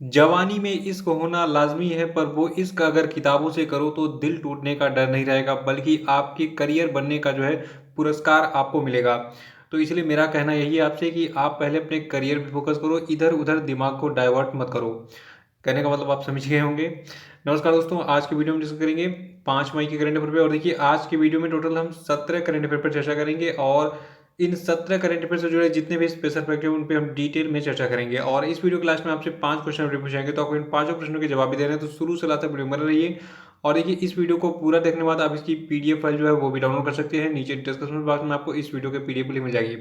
जवानी में इश्क होना लाज़मी है, पर वो इश्क अगर किताबों से करो तो दिल टूटने का डर नहीं रहेगा, बल्कि आपके करियर बनने का जो है पुरस्कार आपको मिलेगा। तो इसलिए मेरा कहना यही है आपसे कि आप पहले अपने करियर पे फ़ोकस करो, इधर-उधर दिमाग को डाइवर्ट मत करो। कहने का मतलब आप समझ गए होंगे। नमस्कार दोस्तों, आज के वीडियो में डिस्कस करेंगे 5 मई के करंट अफेयर पे। और देखिए, आज के वीडियो में टोटल हम 17 करंट अफेयर पर चर्चा करेंगे और इन 17 करंट अफेयर से जुड़े जितने भी स्पेशल फैक्ट हैं उन पे हम डिटेल में चर्चा करेंगे। और इस वीडियो के लास्ट में आपसे 5 क्वेश्चन और पूछे जाएंगे, तो आपको इन पांचों प्रश्नों के जवाब भी देने हैं, तो शुरू से लास्ट तक वीडियो में बने रहिए। और देखिए, इस वीडियो को पूरा देखने के बाद आप इसकी पीडीएफ फाइल जो है वो भी डाउनलोड कर सकते हैं। नीचे डिस्क्रिप्शन बॉक्स में आपको इस वीडियो के पीडीएफ लिंक मिल जाएगी।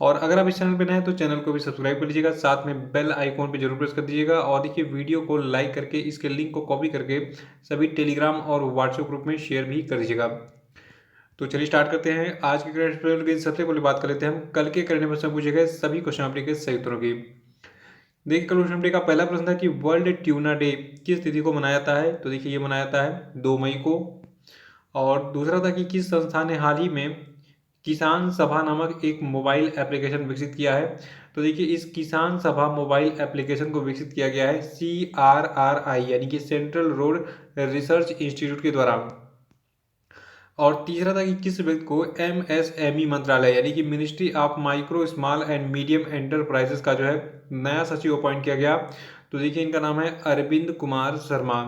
और अगर आप इस चैनल पे नए हैं तो चैनल को भी सब्सक्राइब कर लीजिएगा, साथ में बेल आइकॉन पे जरूर प्रेस कर दीजिएगा। और देखिए, वीडियो को लाइक करके इसके लिंक को कॉपी करके सभी टेलीग्राम और व्हाट्सएप ग्रुप में शेयर भी कर दीजिएगा। तो चलिए स्टार्ट करते हैं आज के करंट अफेयर की। सबसे पहले बात कर लेते हैं हम कल के करंट अफेयर में पूछे गए सभी क्वेश्चन पेपर के सही उत्तरों की। देखिए, कल क्वेश्चन पेपर का पहला प्रश्न था कि वर्ल्ड ट्यूना डे किस तिथि को मनाया जाता है। तो देखिए, ये मनाया जाता है 2 मई को। और दूसरा था कि किस संस्था ने हाल ही में किसान सभा नामक एक मोबाइल एप्लीकेशन विकसित किया है। तो देखिए, इस किसान सभा मोबाइल एप्लीकेशन को विकसित किया गया है CRRI यानी कि सेंट्रल रोड रिसर्च इंस्टीट्यूट के द्वारा। और तीसरा था कि किस व्यक्ति को MSME मंत्रालय यानी कि ministry of micro small and medium enterprises का जो है नया सचिव अपॉइंट किया गया। तो देखिए, इनका नाम है अरविंद कुमार शर्मा।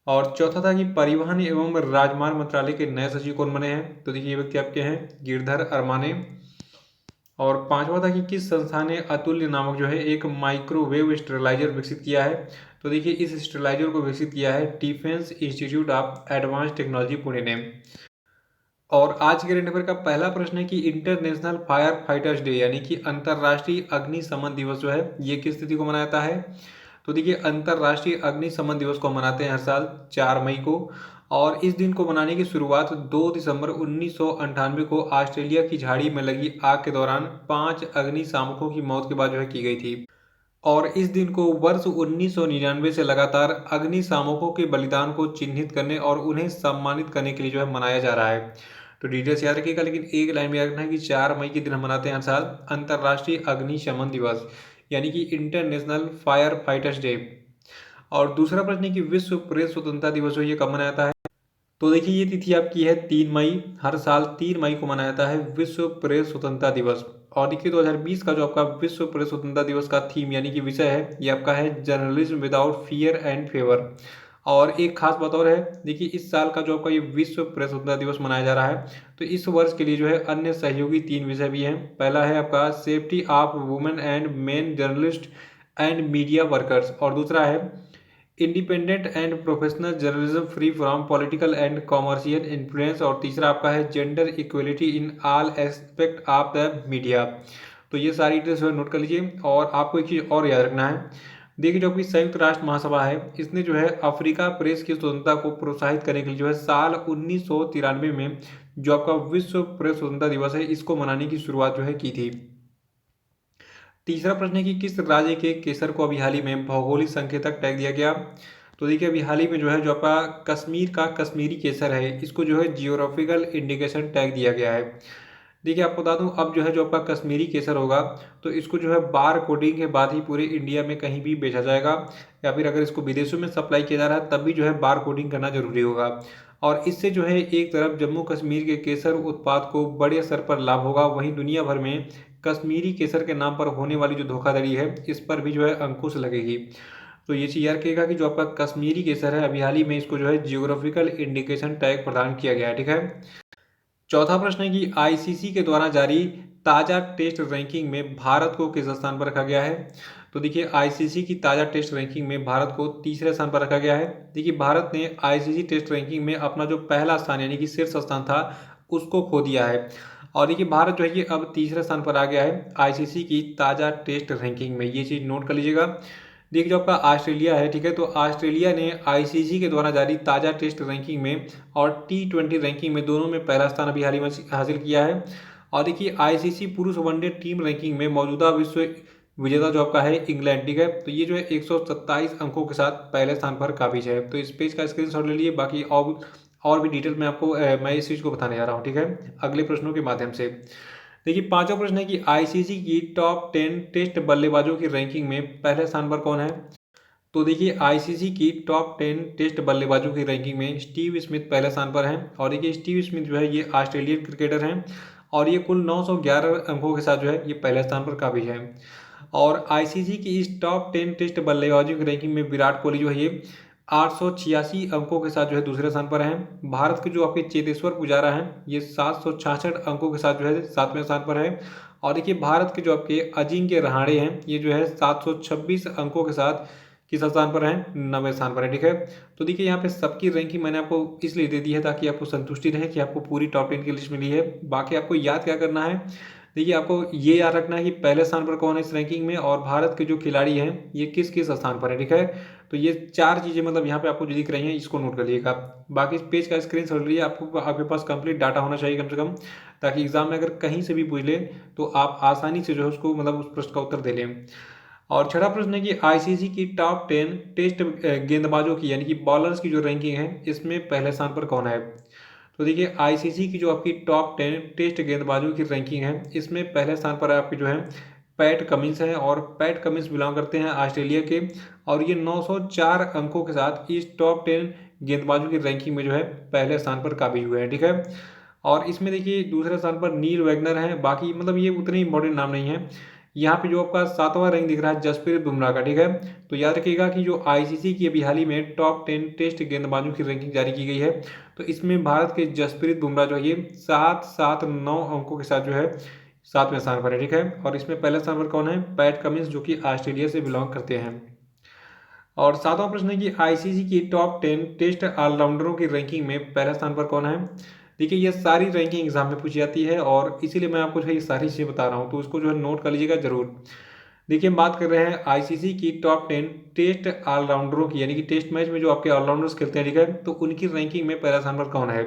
और चौथा था कि परिवहन एवं राजमार्ग मंत्रालय के नए सचिव कौन बने हैं। तो देखिए, ये व्यक्ति आपके हैं गिरधर अरमाने। और पांचवा था कि किस संस्था ने अतुल्य नामक जो है एक माइक्रोवेव स्टेरिलाइजर विकसित किया है। तो देखिए, इस स्टेरिलाइजर को विकसित किया है defence institute of advance technology Pune ने। और आज के करंट अफेयर का पहला प्रश्न है कि इंटरनेशनल फायर फाइटर्स डे यानी कि अंतर्राष्ट्रीय अग्निशमन दिवस जो है ये किस तिथि को मनाया जाता है। तो देखिए, अंतर्राष्ट्रीय अग्निशमन दिवस को मनाते हैं हर साल 4 मई को। और इस दिन को मनाने की शुरुआत 2 दिसंबर 1998 को ऑस्ट्रेलिया की झाड़ी में लगी आग के दौरान 5 अग्निशामकों की मौत के बाद जो है की गई थी। और इस दिन को वर्ष 1999 से लगातार अग्निशामकों के बलिदान को चिन्हित करने और उन्हें सम्मानित करने के लिए जो है मनाया जा रहा है। तो डिटेल्स याद रखिएगा, लेकिन एक लाइन में याद रखना है कि 4 मई के दिन हम मनाते हैं हर साल अंतर्राष्ट्रीय अग्निशमन दिवस यानी कि इंटरनेशनल फायर फाइटर्स डे। और दूसरा प्रश्न है कि विश्व प्रेस स्वतंत्रता दिवस जो है ये कब मनाया जाता है। तो देखिए, ये तिथि आपकी है 3 मई। हर साल 3 मई को मनाया जाता है विश्व प्रेस स्वतंत्रता दिवस। और देखिए, 2020 का जो आपका विश्व प्रेस स्वतंत्रता दिवस का थीम यानी कि विषय है ये आपका है journalism without fear and favour. और एक खास बात और है, देखिए, इस साल का जो आपका ये विश्व प्रेस स्वतंत्रता दिवस मनाया जा रहा है, तो इस वर्ष के लिए जो है अन्य सहयोगी 3 विषय भी हैं। पहला है आपका safety of women and main journalist and media workers. और दूसरा है independent and professional journalism free from political and commercial influence. और तीसरा आपका है gender equality in all aspect of the media. तो ये सारी डिटेल्स नोट कर लीजिए। और आपको एक चीज़ और याद रखना है, देखिए, जो आपकी संयुक्त राष्ट्र महासभा है इसने जो है अफ्रीका प्रेस की स्वतंत्रता को प्रोत्साहित करने के लिए जो है साल 1993 में जो आपका विश्व प्रेस स्वतंत्रता दिवस है इसको मनाने की शुरुआत जो है की थी। तीसरा प्रश्न है कि किस राज्य के केसर को अभी हाल ही में भौगोलिक संकेतक टैग दिया गया। तो देखिए, अभी हाल ही में जो है जो आपका कश्मीर का कश्मीरी केसर है इसको जो है जियोग्राफिकल इंडिकेशन टैग दिया गया है। देखिए, आपको बता दूं, अब जो है जो आपका कश्मीरी केसर होगा तो इसको जो है बार कोडिंग के बाद ही पूरे इंडिया में कहीं भी बेचा जाएगा, या फिर अगर इसको विदेशों में सप्लाई किया जा रहा है तब भी जो है बार कोडिंग करना जरूरी होगा। और इससे जो है एक तरफ जम्मू कश्मीर के केसर उत्पाद को बड़े स्तर पर लाभ होगा, वहीं दुनिया भर में कश्मीरी केसर के नाम पर होने वाली जो धोखाधड़ी है इस पर भी जो है अंकुश लगेगी। तो ये चीज़ याद रखिएगा कि जो आपका कश्मीरी केसर है अभी हाल ही में इसको जो है जियोग्राफिकल इंडिकेशन टैग प्रदान किया गया है। ठीक है। चौथा प्रश्न है कि आईसीसी के द्वारा जारी ताज़ा टेस्ट रैंकिंग में भारत को किस स्थान पर रखा गया है। तो देखिए, आईसीसी की ताज़ा टेस्ट रैंकिंग में भारत को तीसरे स्थान पर रखा गया है। देखिए, भारत ने आईसीसी टेस्ट रैंकिंग में अपना जो पहला स्थान यानी कि शीर्ष स्थान था उसको खो दिया है। और देखिए, भारत जो है ये अब तीसरे स्थान पर आ गया है आईसीसी की ताज़ा टेस्ट रैंकिंग में। ये चीज़ नोट कर लीजिएगा। देखिए, जो आपका ऑस्ट्रेलिया है, ठीक है, तो ऑस्ट्रेलिया ने आईसीसी के द्वारा जारी ताज़ा टेस्ट रैंकिंग में और T20 रैंकिंग में दोनों में पहला स्थान अभी हाल ही में हासिल किया है। और देखिए, आईसीसी पुरुष वनडे टीम रैंकिंग में मौजूदा विश्व विजेता जो आपका है इंग्लैंड, ठीक है, तो ये जो है 127 अंकों के साथ पहले स्थान पर काबिज है। तो इस पेज का स्क्रीनशॉट ले लिए। बाकी और भी डिटेल में आपको मैं इस चीज़ को बताने जा रहा हूँ, ठीक है, अगले प्रश्नों के माध्यम से। देखिए पांचवा प्रश्न है कि आईसीसी की टॉप 10 टेस्ट बल्लेबाजों की रैंकिंग में पहले स्थान पर कौन है। तो देखिए आईसीसी की टॉप 10 टेस्ट बल्लेबाजों की रैंकिंग में स्टीव स्मिथ पहले स्थान पर हैं। और देखिए स्टीव स्मिथ जो है ये ऑस्ट्रेलियन क्रिकेटर हैं और ये कुल 911 अंकों के साथ जो है ये पहले स्थान पर काबिज है। और आईसीसी की इस टॉप 10 टेस्ट बल्लेबाजों की रैंकिंग में विराट कोहली जो है ये 886 अंकों के साथ जो है दूसरे स्थान पर हैं। भारत के जो आपके चेतेश्वर पुजारा हैं ये 766 अंकों के साथ जो है सातवें स्थान पर है। और देखिए भारत के जो आपके अजिंक्य रहाणे हैं ये जो है 726 अंकों के साथ किस स्थान पर है, 9वें स्थान पर है। ठीक है, तो देखिए यहाँ पे सबकी रैंकिंग मैंने आपको इसलिए दे दी है ताकि आपको संतुष्टि रहे कि आपको पूरी टॉप 10 की लिस्ट मिली है। बाकी आपको याद क्या करना है, देखिए आपको ये याद रखना है कि पहले स्थान पर कौन है इस रैंकिंग में और भारत के जो खिलाड़ी हैं ये किस किस स्थान पर है। ठीक है, तो ये चार चीज़ें मतलब यहाँ पे आपको जो दिख रही हैं इसको नोट कर लीजिएगा। बाकी इस पेज का स्क्रीन शॉट लीजिए, आपको आपके पास कंप्लीट डाटा होना चाहिए कम से कम, ताकि एग्जाम में अगर कहीं से भी पूछ ले तो आप आसानी से जो है उसको मतलब उस प्रश्न का उत्तर दे लें। और छठा प्रश्न है कि आईसीसी की टॉप 10 टेस्ट गेंदबाजों की यानी कि बॉलर्स की जो रैंकिंग है इसमें पहले स्थान पर कौन है। तो देखिए आईसीसी की जो आपकी टॉप 10 टेस्ट गेंदबाजों की रैंकिंग है इसमें पहले स्थान पर आपकी जो है पैट कमिंस है। और पैट कमिंस बिलोंग करते हैं ऑस्ट्रेलिया के और ये 904 अंकों के साथ इस टॉप 10 गेंदबाजों की रैंकिंग में जो है पहले स्थान पर काबिज हुए हैं। ठीक है, और इसमें देखिए दूसरे स्थान पर नील वैगनर है। बाकी मतलब ये उतने इंपॉर्टेंट नाम नहीं है। यहाँ पे जो आपका सातवां रैंक दिख रहा है जसप्रीत बुमराह का। ठीक है, तो याद रखिएगा कि जो आईसीसी की अभी हाल ही में टॉप 10 टेस्ट गेंदबाजों की रैंकिंग जारी की गई है तो इसमें भारत के जसप्रीत बुमराह जो है ये 779 अंकों के साथ जो है सातवें स्थान पर है। ठीक है, और इसमें पहले स्थान पर कौन है, पैट कमिंस जो कि ऑस्ट्रेलिया से बिलोंग करते हैं। और सातवां प्रश्न है कि आईसीसी की टॉप 10 टेस्ट ऑलराउंडरों की रैंकिंग में पहले स्थान पर कौन है। देखिए ये सारी रैंकिंग एग्जाम में पूछी जाती है और इसीलिए मैं आपको जो है ये सारी चीज़ें बता रहा हूँ, तो इसको जो है नोट कर लीजिएगा जरूर। देखिए हम बात कर रहे हैं आईसीसी की टॉप 10 टेस्ट ऑलराउंडरों की यानी कि टेस्ट मैच में जो आपके ऑलराउंडर्स खेलते हैं। ठीक है, तो उनकी रैंकिंग में पहला स्थान पर कौन है।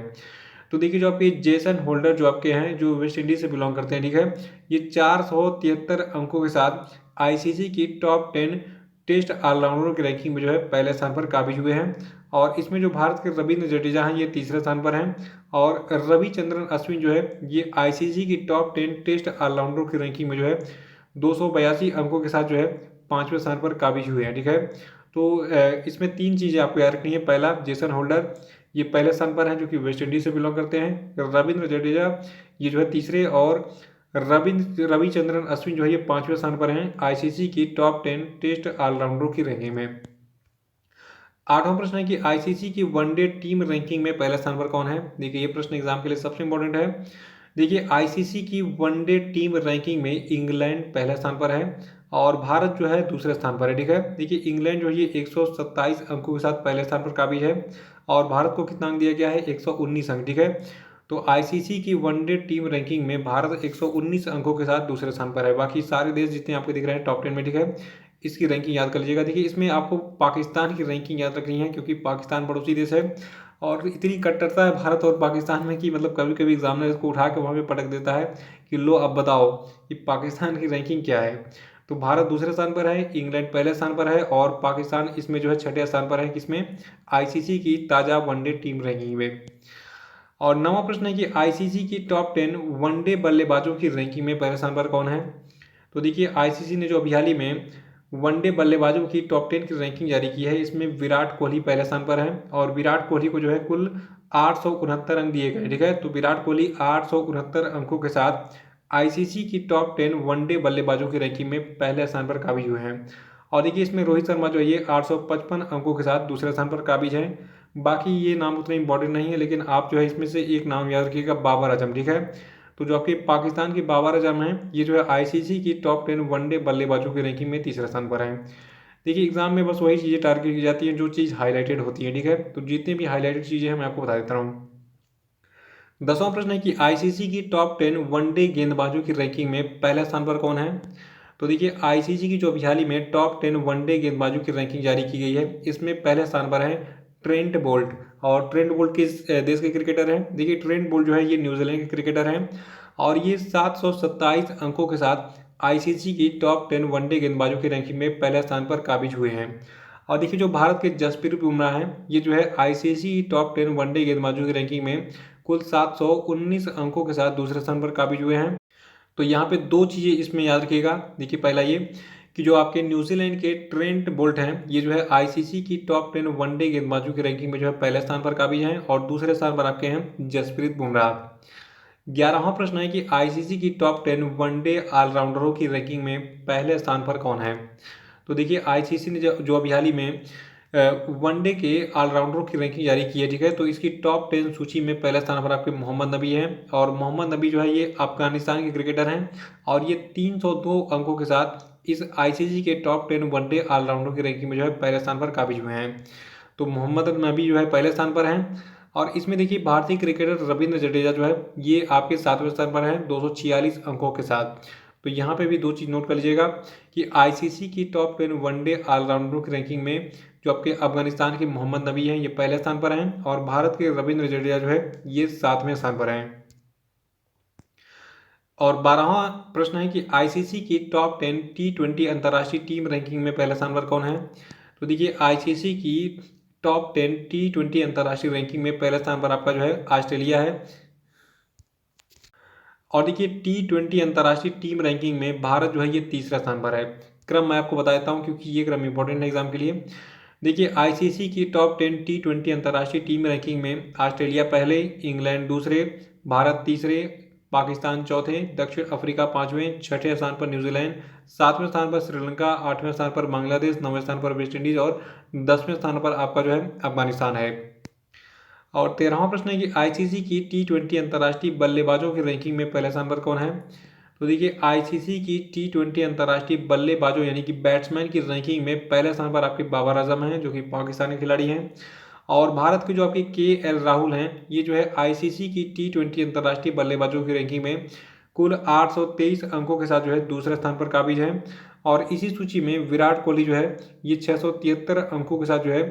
तो देखिए जो आपके जेसन होल्डर जो आपके हैं जो वेस्ट इंडीज से बिलोंग करते हैं। ठीक है, ये 473 अंकों के साथ आईसीसी की टॉप 10 टेस्ट ऑलराउंडरों की रैंकिंग में जो है पहले स्थान पर काबिज हुए हैं। और इसमें जो भारत के रविंद्र जडेजा हैं ये तीसरे स्थान पर हैं और रविचंद्रन अश्विन जो है ये आईसीसी की टॉप 10 टेस्ट ऑलराउंडरों की रैंकिंग में जो है 282 अंकों के साथ जो है पांचवें स्थान पर काबिज हुए हैं। ठीक है, तो इसमें तीन चीज़ें आपको याद रखनी है। पहला, जेसन होल्डर ये पहले स्थान पर हैं जो कि वेस्ट इंडीज से बिलोंग करते हैं। रविंद्र जडेजा ये जो है तीसरे और रविचंद्रन अश्विन जो है ये पांचवें स्थान पर हैं आईसीसी की टॉप 10 टेस्ट ऑलराउंडरों की रैंकिंग में। आठवां प्रश्न है कि आईसीसी की वनडे टीम रैंकिंग में पहले स्थान पर कौन है। देखिए ये प्रश्न एग्जाम के लिए सबसे इंपॉर्टेंट है। देखिए आईसीसी की वनडे टीम रैंकिंग में इंग्लैंड पहले स्थान पर है और भारत जो है दूसरे स्थान पर है। ठीक है, देखिए इंग्लैंड जो है ये 127 अंकों के साथ पहले स्थान पर काबिज है और भारत को कितना अंक दिया गया है, 119 अंक। ठीक है, तो आईसीसी की वनडे टीम रैंकिंग में भारत 119 अंकों के साथ दूसरे स्थान पर है। बाकी सारे देश जितने आपको दिख रहे हैं टॉप 10 में। ठीक है, इसकी रैंकिंग याद कर लीजिएगा। देखिए इसमें आपको पाकिस्तान की रैंकिंग याद रखनी है क्योंकि पाकिस्तान पड़ोसी देश है और इतनी कट्टरता है भारत और पाकिस्तान में कि मतलब कभी कभी एग्जामिनर इसको उठा के वहाँ पे पटक देता है कि लो अब बताओ कि पाकिस्तान की रैंकिंग क्या है। तो भारत दूसरे स्थान पर है, इंग्लैंड पहले स्थान पर है और पाकिस्तान इसमें जो है छठे स्थान पर है किसमें, आईसीसी की ताज़ा वनडे टीम रैंकिंग में। और नवा प्रश्न है कि आईसीसी की टॉप 10 वनडे बल्लेबाजों की रैंकिंग में पहले स्थान पर कौन है। तो देखिए आईसीसी ने जो अभी हाल ही में वनडे बल्लेबाजों की टॉप 10 की रैंकिंग जारी की है इसमें विराट कोहली पहले स्थान पर है और विराट कोहली को जो है कुल 869 अंक दिए गए। ठीक है, तो विराट कोहली 869 अंकों के साथ आईसीसी की टॉप 10 वनडे बल्लेबाजों की रैंकिंग में पहले स्थान पर काबिज हुए हैं। और देखिए इसमें रोहित शर्मा जो है ये 855 अंकों के साथ दूसरे स्थान पर काबिज है। बाकी ये नाम उतने इंपॉर्टेंट नहीं है लेकिन आप जो है इसमें से एक नाम याद रखिएगा, बाबर आजम। ठीक है, तो जो आपके पाकिस्तान की बाबर आजम है ये जो है आईसीसी की टॉप 10 वनडे बल्लेबाजों की रैंकिंग में तीसरे स्थान पर है। देखिए एग्जाम में बस वही चीज़ें टारगेट की जाती हैं जो चीज़ हाईलाइटेड होती है। ठीक है, तो जितनी भी हाईलाइटेड चीज़ें हैं मैं आपको बता देता हूँ। दसवां प्रश्न है कि आईसीसी की टॉप 10 वनडे गेंदबाजों की रैंकिंग में पहले स्थान पर कौन है। तो देखिए आईसीसी की जो अभी हाल ही में टॉप 10 वनडे गेंदबाजों की रैंकिंग जारी की गई है इसमें पहले स्थान पर है ट्रेंट बोल्ट। और ट्रेंट बोल्ट किस देश के क्रिकेटर हैं, देखिए ट्रेंट बोल्ट जो है ये न्यूजीलैंड के क्रिकेटर हैं और ये 727 अंकों के साथ आईसीसी की टॉप 10 वनडे गेंदबाजों की रैंकिंग में पहले स्थान पर काबिज हुए हैं। और देखिए जो भारत के जसप्रीत बुमराह हैं ये जो है आईसीसी टॉप 10 वनडे गेंदबाजों की रैंकिंग में कुल 719 अंकों के साथ दूसरे स्थान पर काबिज हुए हैं। तो यहाँ पे दो चीज़ें इसमें याद रखिएगा। देखिए पहला ये कि जो आपके न्यूजीलैंड के ट्रेंट बोल्ट हैं, ये जो है आईसीसी की टॉप 10 वनडे गेंदबाजों की रैंकिंग में जो है पहले स्थान पर काबिज हैं, और दूसरे स्थान पर आपके हैं जसप्रीत बुमराह। 11वां प्रश्न है कि आईसीसी की टॉप 10 वनडे ऑलराउंडरों की रैंकिंग में पहले स्थान पर कौन है। तो देखिए आईसीसी ने जो अभी हाल ही में वनडे के ऑलराउंडरों की रैंकिंग जारी की है, ठीक है, तो इसकी टॉप 10 सूची में पहले स्थान पर आपके मोहम्मद नबी हैं। और मोहम्मद नबी जो है ये अफगानिस्तान के क्रिकेटर हैं, और ये 302 अंकों के साथ इस आईसीसी के टॉप 10 वनडे ऑलराउंडरों की रैंकिंग में जो है पहले स्थान पर काबिज हुए हैं। तो मोहम्मद नबी जो है पहले स्थान पर हैं। और इसमें देखिए भारतीय क्रिकेटर रविंद्र जडेजा जो है ये आपके 7वें स्थान पर हैं 246 अंकों के साथ। तो यहाँ पे भी दो चीज़ नोट कर लीजिएगा कि आईसीसी की टॉप 10 वनडे ऑलराउंडरों की रैंकिंग में जो आपके अफगानिस्तान के मोहम्मद नबी हैं ये पहले स्थान पर हैं, और भारत के रविंद्र जडेजा जो है ये 7वें स्थान पर हैं। और 12वां प्रश्न है कि आईसीसी की टॉप 10 T20 अंतर्राष्ट्रीय टीम रैंकिंग में पहले स्थान पर कौन है। तो देखिए आईसीसी की टॉप 10 T20 अंतर्राष्ट्रीय रैंकिंग में पहले स्थान पर आपका जो है ऑस्ट्रेलिया है। और देखिए T20 अंतर्राष्ट्रीय टीम रैंकिंग में भारत जो है ये तीसरा स्थान पर है। क्रम मैं आपको बता देता हूँ क्योंकि ये क्रम इंपॉर्टेंट है एग्जाम के लिए। देखिए आईसीसी की टॉप 10 T20 अंतर्राष्ट्रीय टीम रैंकिंग में ऑस्ट्रेलिया पहले, इंग्लैंड दूसरे, भारत तीसरे, पाकिस्तान चौथे, दक्षिण अफ्रीका पाँचवें, छठे स्थान पर न्यूजीलैंड, 7वें स्थान पर श्रीलंका, 8वें स्थान पर बांग्लादेश, 9वें स्थान पर वेस्ट इंडीज, और 10वें स्थान पर आपका जो है अफगानिस्तान है। और 13वां प्रश्न है कि आईसीसी की T20 अंतर्राष्ट्रीय बल्लेबाजों की रैंकिंग में पहले स्थान पर कौन है। तो देखिए आईसीसी की T20 अंतर्राष्ट्रीय बल्लेबाजों यानी कि बैट्समैन की रैंकिंग में पहले स्थान पर आपके बाबर आजम हैं जो कि पाकिस्तानी खिलाड़ी हैं। और भारत के जो आपके KL राहुल हैं ये जो है आईसीसी की T20 अंतर्राष्ट्रीय बल्लेबाजों की रैंकिंग में कुल 823 अंकों के साथ जो है दूसरे स्थान पर काबिज हैं। और इसी सूची में विराट कोहली जो है ये 673 अंकों के साथ जो है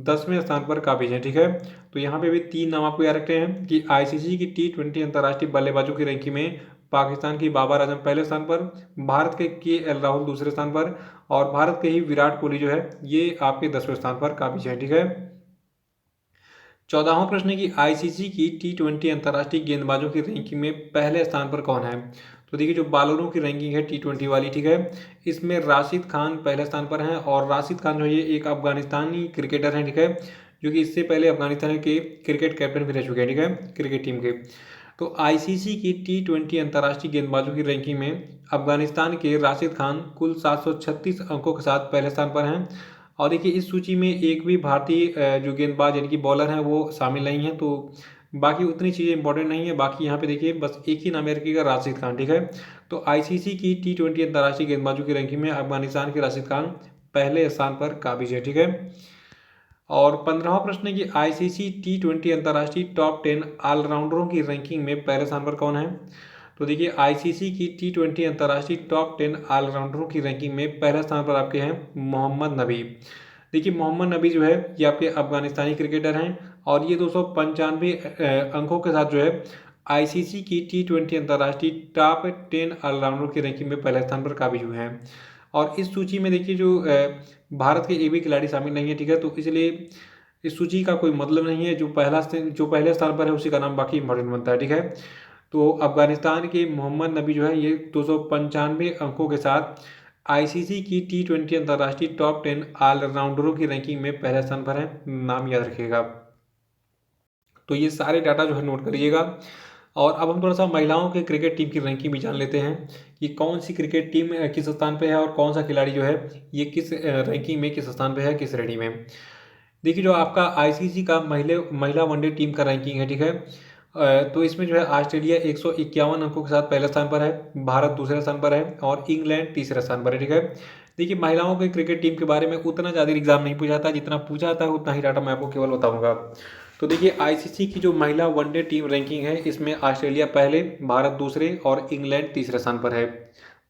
10वें स्थान पर काबिज हैं, ठीक है। तो यहाँ पे भी तीन नाम आपको याद रखते हैं कि आईसीसी की T20 अंतर्राष्ट्रीय बल्लेबाजों की रैंकिंग में पाकिस्तान की बाबर आजम पहले स्थान पर, भारत के KL राहुल दूसरे स्थान पर, और भारत के ही विराट कोहली जो है ये आपके 10वें स्थान पर काबिज है, ठीक है। 14वां प्रश्न है कि आईसीसी की T20 अंतर्राष्ट्रीय गेंदबाजों की रैंकिंग में पहले स्थान पर कौन है। तो देखिए जो बॉलरों की रैंकिंग है T20 वाली, ठीक है, इसमें राशिद खान पहले स्थान पर हैं। और राशिद खान जो है ये एक अफगानिस्तानी क्रिकेटर हैं, ठीक है, जो कि इससे पहले अफगानिस्तान के क्रिकेट कैप्टन भी रह चुके हैं, ठीक है, क्रिकेट टीम के। तो आईसीसी की T20 अंतर्राष्ट्रीय गेंदबाजों की रैंकिंग में अफगानिस्तान के राशिद खान कुल 736 अंकों के साथ पहले स्थान पर हैं। और देखिए इस सूची में एक भी भारतीय जो गेंदबाज यानी कि बॉलर हैं वो शामिल नहीं है, तो बाकी उतनी चीज़ें इंपॉर्टेंट नहीं है। बाकी यहाँ पे देखिए बस एक ही नाम याद रखिएगा, राशिद खान, ठीक है। तो आईसीसी की T20 अंतर्राष्ट्रीय गेंदबाजों की रैंकिंग में अफगानिस्तान के राशिद खान पहले स्थान पर काबिज है, ठीक है। और 15वां प्रश्न है कि आईसीसी T20 अंतर्राष्ट्रीय टॉप 10 ऑलराउंडरों की रैंकिंग में पहले स्थान पर कौन है। तो देखिए आईसीसी की T20 अंतर्राष्ट्रीय टॉप 10 ऑलराउंडरों की रैंकिंग में पहले स्थान पर आपके हैं मोहम्मद नबी। देखिए मोहम्मद नबी जो है ये आपके अफगानिस्तानी क्रिकेटर हैं, और ये 295 अंकों के साथ जो है आईसीसी की T20 अंतर्राष्ट्रीय टॉप 10 ऑलराउंडरों की रैंकिंग में पहले स्थान पर काबिज हुए हैं। और इस सूची में देखिए जो भारत के एक भी खिलाड़ी शामिल नहीं है, ठीक है, तो इसलिए इस सूची का कोई मतलब नहीं है। जो पहले स्थान पर है उसी का नाम बाकी इंपॉर्टेंट बनता है, ठीक है। तो अफगानिस्तान के मोहम्मद नबी जो है ये 295 अंकों के साथ आईसीसी की T20 अंतर्राष्ट्रीय टॉप 10 ऑलराउंडरों की रैंकिंग में पहले स्थान पर है, नाम याद रखिएगा। तो ये सारे डाटा जो है नोट करिएगा। और अब हम थोड़ा सा महिलाओं के क्रिकेट टीम की रैंकिंग भी जान लेते हैं कि कौन सी क्रिकेट टीम किस स्थान पे है और कौन सा खिलाड़ी जो है ये किस रैंकिंग में किस स्थान पे है, किस श्रेणी में। देखिए जो आपका आईसीसी का महिला वनडे टीम का रैंकिंग है, ठीक है, तो इसमें जो है ऑस्ट्रेलिया 151 अंकों के साथ पहले स्थान पर है, भारत दूसरे स्थान पर है, और इंग्लैंड तीसरे स्थान पर है, ठीक है। देखिए महिलाओं के क्रिकेट टीम के बारे में उतना ज़्यादा एग्जाम नहीं पूछा था, जितना पूछा जाता है उतना ही डाटा मैं आपको केवल बताऊंगा। तो देखिए आईसीसी की जो महिला वनडे टीम रैंकिंग है इसमें ऑस्ट्रेलिया पहले, भारत दूसरे, और इंग्लैंड तीसरे स्थान पर है।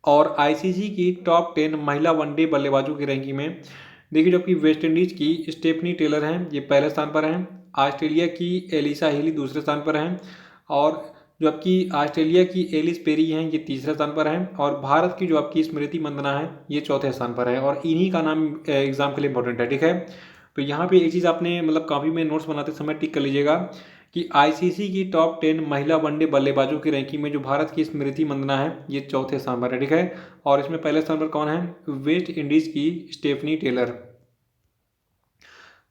और आईसीसी की टॉप 10 महिला वनडे बल्लेबाजों की रैंकिंग में देखिए जो कि वेस्ट इंडीज की स्टेफनी टेलर हैं ये पहले स्थान पर हैं, ऑस्ट्रेलिया की एलिसा हिली दूसरे स्थान पर हैं, और जो आपकी ऑस्ट्रेलिया की एलिस पेरी हैं ये तीसरे स्थान पर हैं, और भारत की जो आपकी स्मृति मंदना है ये चौथे स्थान पर है। और इन्हीं का नाम एग्जाम के लिए इंपॉर्टेंट है, ठीक है। तो यहाँ पे एक चीज़ आपने मतलब कॉपी में नोट्स बनाते समय टिक कर लीजिएगा कि आईसीसी की टॉप 10 महिला वनडे बल्लेबाजों की रैंकिंग में जो भारत की स्मृति मंदाना है ये चौथे स्थान पर है, ठीक है। और इसमें पहले स्थान पर कौन है? वेस्ट इंडीज की स्टेफनी टेलर।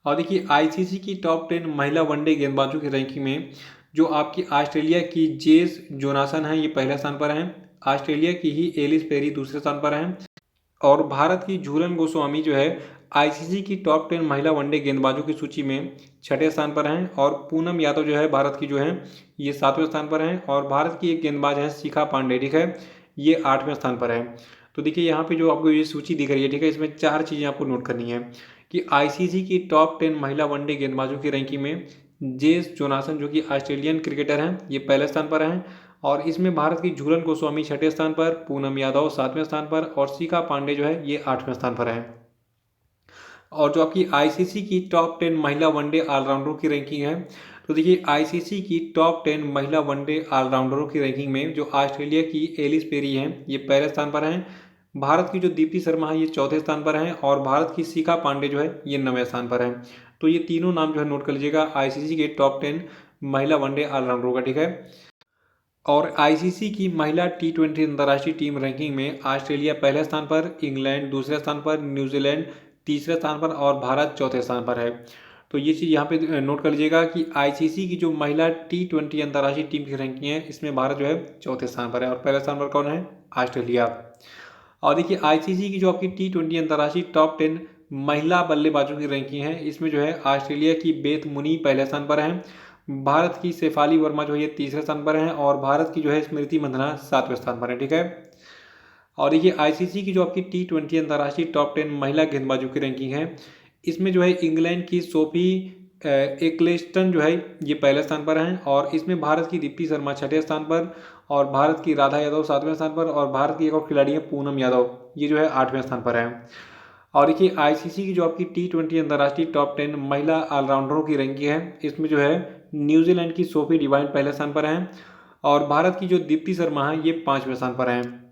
और देखिए आईसीसी की टॉप 10 महिला वनडे गेंदबाजों की रैंकिंग में जो आपकी ऑस्ट्रेलिया की जेस जोनासन है ये पहले स्थान पर है, ऑस्ट्रेलिया की ही एलिस पेरी दूसरे स्थान पर है, और भारत की झूलन गोस्वामी जो है आईसीसी की टॉप 10 महिला वनडे गेंदबाजों की सूची में छठे स्थान पर हैं, और पूनम यादव जो है भारत की जो है ये सातवें स्थान पर हैं, और भारत की एक गेंदबाज है शिखा पांडे, ठीक है, ये आठवें स्थान पर है। तो देखिए यहाँ पे जो आपको ये सूची दिख रही है, ठीक है, इसमें चार चीज़ें आपको नोट करनी है कि आईसीसी की टॉप 10 महिला वनडे गेंदबाजों की रैंकिंग में जेस जोनासन जो कि ऑस्ट्रेलियन क्रिकेटर हैं ये पहले स्थान पर हैं, और इसमें भारत की झूलन गोस्वामी छठे स्थान पर, पूनम यादव सातवें स्थान पर, और शिखा पांडे जो है ये आठवें स्थान पर है। और जो आपकी आईसीसी की टॉप 10 महिला वनडे ऑलराउंडरों की रैंकिंग है, तो देखिए आईसीसी की टॉप 10 महिला वनडे ऑलराउंडरों की रैंकिंग में जो ऑस्ट्रेलिया की एलिस पेरी हैं ये पहले स्थान पर हैं, भारत की जो दीप्ति शर्मा है ये चौथे स्थान पर हैं, और भारत की शिखा पांडे जो है ये 9वें स्थान पर हैं। तो ये तीनों नाम जो है नोट कर लीजिएगा आईसीसी के टॉप 10 महिला वनडे ऑलराउंडरों का, ठीक है। और आईसीसी की महिला टी20 अंतर्राष्ट्रीय टीम रैंकिंग में ऑस्ट्रेलिया पहले स्थान पर, इंग्लैंड दूसरे स्थान पर, न्यूजीलैंड तीसरे स्थान पर, और भारत चौथे स्थान पर है। तो ये चीज़ यहाँ पे नोट कर लीजिएगा कि आईसीसी की जो महिला टी20 अंतर्राष्ट्रीय टीम की रैंकिंग है इसमें भारत जो है चौथे स्थान पर है, और पहले स्थान पर कौन है? ऑस्ट्रेलिया। और देखिए आईसीसी की जो आपकी टी20 अंतर्राष्ट्रीय टॉप 10 महिला बल्लेबाजों की रैंकिंग है इसमें जो है ऑस्ट्रेलिया की बेथ मुनी पहले स्थान पर है, भारत की शेफाली वर्मा जो है ये तीसरे स्थान पर है, और भारत की जो है स्मृति मंदाना सातवें स्थान पर है, ठीक है। और देखिए आईसीसी की जो आपकी टी20 अंतर्राष्ट्रीय टॉप 10 महिला गेंदबाजों की रैंकिंग है इसमें जो है इंग्लैंड की सोफी एक्लेस्टन जो है ये पहले स्थान पर हैं, और इसमें भारत की दीप्ति शर्मा छठे स्थान पर, और भारत की राधा यादव सातवें स्थान पर, और भारत की एक और खिलाड़ी है पूनम यादव ये जो है आठवें स्थान पर है। और देखिए आईसीसी की जो आपकी टी20 अंतर्राष्ट्रीय टॉप 10 महिला ऑलराउंडरों की रैंकिंग है इसमें जो है न्यूजीलैंड की सोफी डिवाइन पहले स्थान पर हैं, और भारत की जो दीप्ति शर्मा है ये पाँचवें स्थान पर हैं।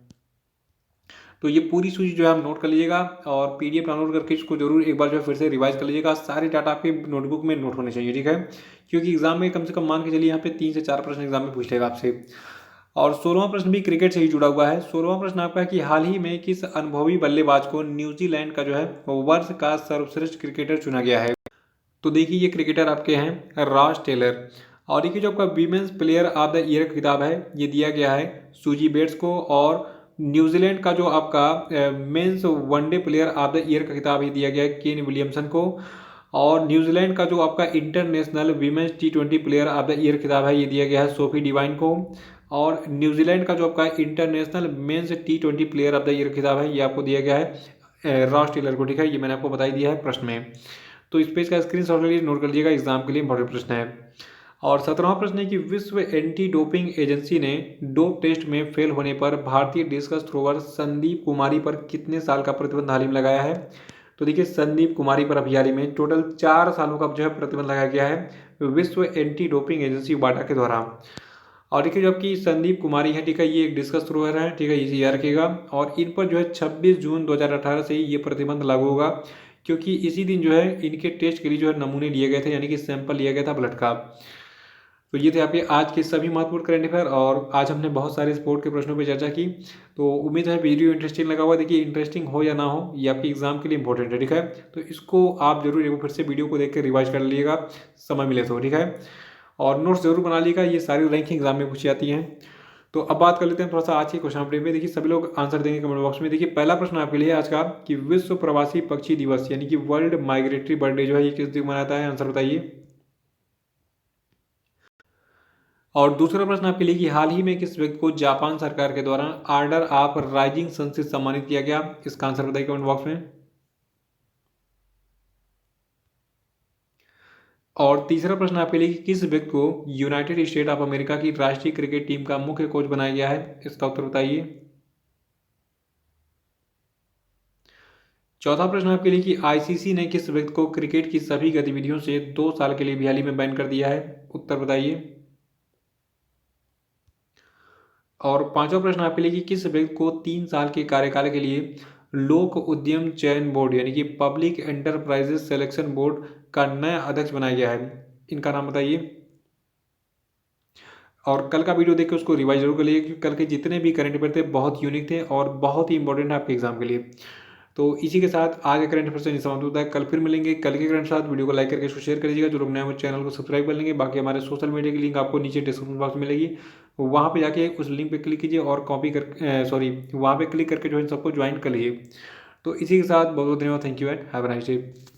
तो ये पूरी सूची जो है आप नोट कर लीजिएगा, और पीडीएफ डाउनलोड करके इसको जरूर एक बार जो है फिर से रिवाइज कर लीजिएगा, सारे डाटा आपके नोटबुक में नोट होने चाहिए, ठीक है, क्योंकि एग्जाम में कम से कम मान के चलिए यहाँ पे 3 से 4 प्रश्न एग्जाम में पूछ लेगा आपसे। और 16वां प्रश्न भी क्रिकेट से ही जुड़ा हुआ है। 16वां प्रश्न आपका है कि हाल ही में किस अनुभवी बल्लेबाज को न्यूजीलैंड का जो है वर्ष का सर्वश्रेष्ठ क्रिकेटर चुना गया है? तो देखिए ये क्रिकेटर आपके हैं रॉस टेलर। और देखिए जो आपका women's player of the year का खिताब है ये दिया गया है सूजी बेट्स को, और न्यूजीलैंड का जो आपका men's one day player of the year का खिताब ये दिया गया है केन विलियमसन को, और न्यूजीलैंड का जो आपका international women's T20 player of the year खिताब है ये दिया गया है सोफी डिवाइन को, और न्यूजीलैंड का जो आपका इंटरनेशनल मेंस टी20 प्लेयर ऑफ द ईयर खिताब है ये आपको दिया गया है रॉस टेलर को, ठीक है, ये मैंने आपको बता दिया है प्रश्न में। तो इस पेज का स्क्रीनशॉट ले लीजिए, नोट कर लीजिएगा, एग्जाम के लिए इंपॉर्टेंट प्रश्न है। और 17वां प्रश्न है कि विश्व एंटी डोपिंग एजेंसी ने डोप टेस्ट में फेल होने पर भारतीय डिस्कस थ्रोवर संदीप कुमारी पर कितने साल का प्रतिबंध हाल ही में लगाया है? तो देखिए संदीप कुमारी पर अभी हाल ही में टोटल 4 सालों का जो है प्रतिबंध लगाया गया है विश्व एंटी डोपिंग एजेंसी वाडा के द्वारा। और देखिए जबकि संदीप कुमारी है, ठीक है, ये एक डिस्कस थ्रोवर है, ठीक है, इसे याद रखिएगा, और इन पर जो है 26 जून 2018 से ही ये प्रतिबंध लागू होगा, क्योंकि इसी दिन जो है इनके टेस्ट के लिए जो है नमूने लिए गए थे, यानी कि सैंपल लिया गया था ब्लड का। तो ये थे आपके आज के सभी महत्वपूर्ण करंट अफेयर, और आज हमने बहुत सारे स्पोर्ट के प्रश्नों पर चर्चा की। तो उम्मीद है वीडियो इंटरेस्टिंग लगा हुआ। देखिए इंटरेस्टिंग हो या ना हो ये आपके एग्जाम के लिए इंपॉर्टेंट है, ठीक है, तो इसको आप जरूर एक बार फिर से वीडियो को देख कर रिवाइज कर लीजिएगा समय मिले तो, ठीक है, और नोट्स जरूर बना लीजिएगा, ये सारी रैंकिंग एग्जाम में पूछी जाती हैं। तो अब बात कर लेते हैं थोड़ा सा आज के क्वेश्चन अपडेट में। देखिए सभी लोग आंसर देंगे कमेंट बॉक्स में। देखिए पहला प्रश्न आपके लिए आज का कि विश्व प्रवासी पक्षी दिवस यानी कि वर्ल्ड माइग्रेटरी बर्ड डे जो है ये किस दिन मनाता है? आंसर बताइए। और दूसरा प्रश्न आपके लिए कि हाल ही में किस व्यक्ति को जापान सरकार के द्वारा आर्डर ऑफ राइजिंग सन से सम्मानित किया गया? इसका आंसर बताइए कमेंट बॉक्स में। और तीसरा प्रश्न आपके लिए कि किस व्यक्ति को यूनाइटेड स्टेट ऑफ अमेरिका की राष्ट्रीय क्रिकेट टीम का मुख्य कोच बनाया गया है? इसका उत्तर बताइए। चौथा प्रश्न आपके लिए कि आईसीसी ने किस व्यक्ति को क्रिकेट की सभी गतिविधियों से 2 साल के लिए भी हाल ही में बैन कर दिया है? उत्तर बताइए। और पांचवा प्रश्न आपके लिए कि किस व्यक्ति को 3 साल के कार्यकाल के लिए लोक उद्यम चयन बोर्ड यानी कि पब्लिक एंटरप्राइजेस सिलेक्शन बोर्ड का नया अध्यक्ष बनाया गया है? इनका नाम बताइए। और कल का वीडियो देख के उसको रिवाइज जरूर कर लीजिए, क्योंकि कल के जितने भी करंट अफेयर थे बहुत यूनिक थे और बहुत ही इंपॉर्टेंट है आपके एग्जाम के लिए। तो इसी के साथ आज के करंट अफेयर से समाप्त होता है। कल फिर मिलेंगे कल के करंट के साथ। वीडियो को लाइक करके इसको शेयर कर दीजिएगा। जो लोग नए हैं वो चैनल को सब्सक्राइब कर लेंगे। बाकी हमारे सोशल मीडिया की लिंक आपको नीचे डिस्क्रिप्शन बॉक्स में मिलेगी, वहाँ पे जाके उस लिंक पे क्लिक कीजिए और कॉपी कर सॉरी वहाँ पे क्लिक करके जो है सबको ज्वाइन कर लीजिए। तो इसी के साथ बहुत बहुत धन्यवाद। Thank you and have a nice day.